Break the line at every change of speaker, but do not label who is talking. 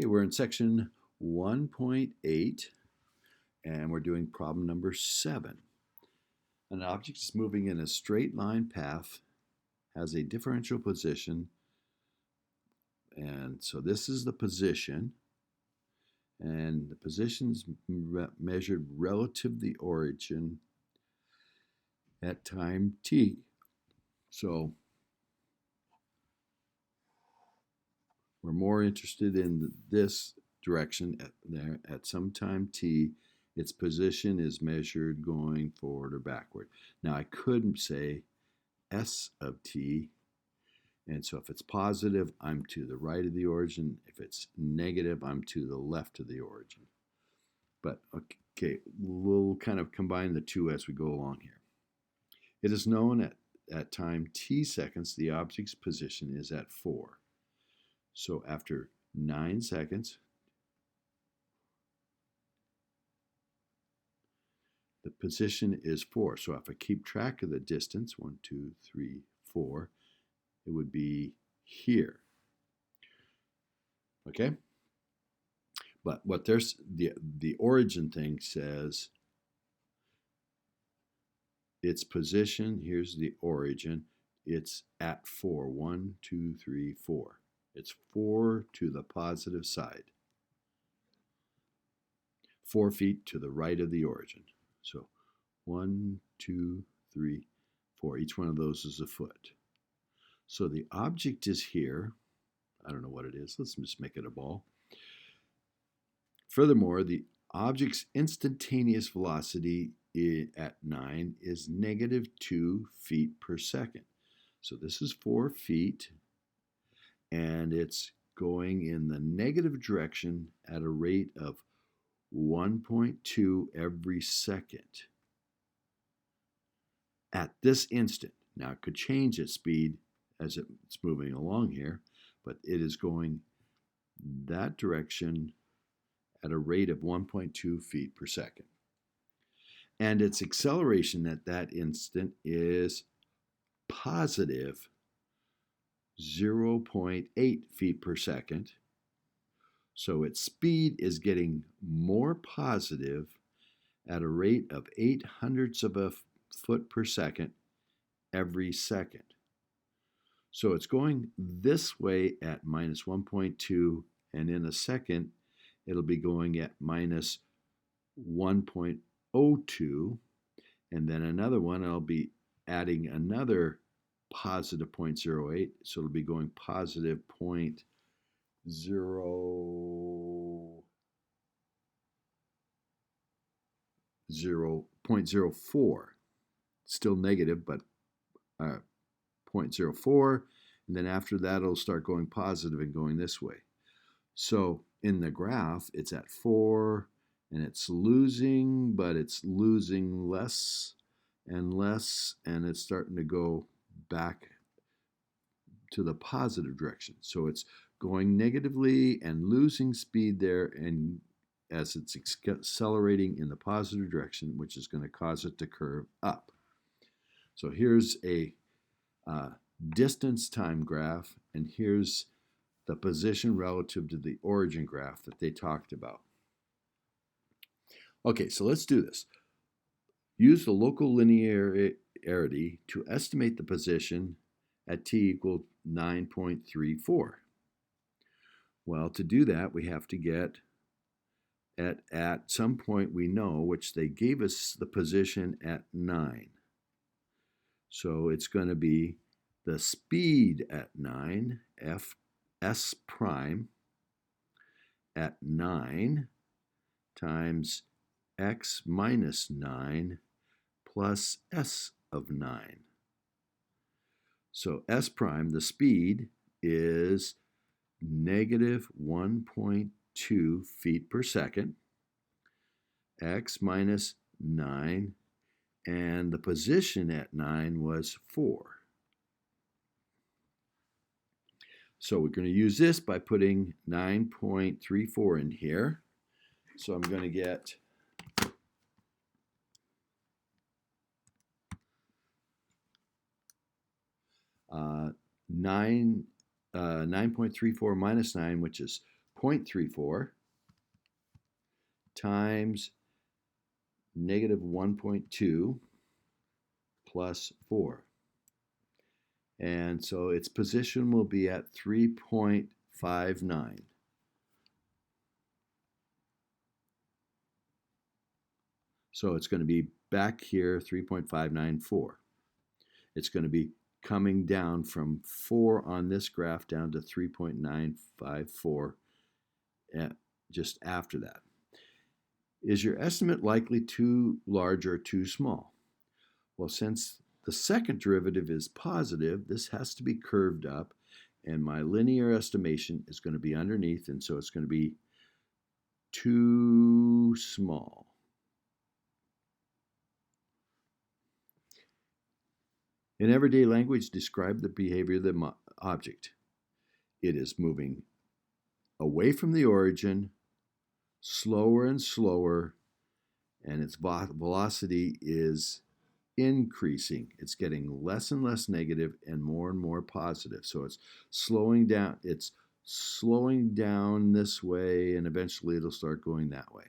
Okay, we're in section 1.8 and we're doing problem number 7. An object is moving in a straight line path, has a differential position, and so this is the position, and the position is measured relative to the origin at time t. So we're more interested in this direction at some time t. Its position is measured going forward or backward. Now I could say s of t, and so if it's positive, I'm to the right of the origin. If it's negative, I'm to the left of the origin. But okay, we'll kind of combine the two as we go along here. It is known at time t seconds, the object's position is at 4. So after 9 seconds, the position is 4. So if I keep track of the distance, 1, 2, 3, 4, it would be here. Okay? But what there's the origin thing says its position, here's the origin, it's at 4. 1, 2, 3, 4. It's 4 to the positive side. 4 feet to the right of the origin. So 1, 2, 3, 4. Each one of those is a foot. So the object is here. I don't know what it is. Let's just make it a ball. Furthermore, the object's instantaneous velocity at 9 is -2 feet per second. So this is 4 feet, and it's going in the negative direction at a rate of 1.2 every second at this instant. Now it could change its speed as it's moving along here, but it is going that direction at a rate of 1.2 feet per second. And its acceleration at that instant is positive 0.8 feet per second. So its speed is getting more positive at a rate of 0.08 of a foot per second every second. So it's going this way at minus 1.2, and in a second it'll be going at minus 1.02, and then another one I'll be adding another positive 0.08, so it'll be going positive 0.04. Still negative, but 0.04, and then after that it'll start going positive and going this way. So in the graph, it's at 4, and it's losing, but it's losing less and less, and it's starting to go back to the positive direction. So it's going negatively and losing speed there, and as it's accelerating in the positive direction, which is going to cause it to curve up. So here's a distance time graph, and here's the position relative to the origin graph that they talked about. Okay, so let's do this. Use the local linearity to estimate the position at t equal 9.34. Well, to do that, we have to get at some point we know, which they gave us the position at 9. So it's going to be the speed at 9, s prime, at 9 times x minus 9 plus s of 9. So s prime, the speed, is negative 1.2 feet per second, x minus 9, and the position at 9 was 4. So we're going to use this by putting 9.34 in here. So I'm going to get 9.34 minus 9, which is 0.34 times negative 1.2 plus 4. And so its position will be at 3.59. So it's going to be back here, 3.594. It's going to be coming down from 4 on this graph down to 3.954 just after that. Is your estimate likely too large or too small? Well, since the second derivative is positive, this has to be curved up, and my linear estimation is going to be underneath, and so it's going to be too small. In everyday language, describe the behavior of the object. It is moving away from the origin, slower and slower, and its velocity is increasing. It's getting less and less negative and more positive. So it's slowing down. It's slowing down this way, and eventually it'll start going that way.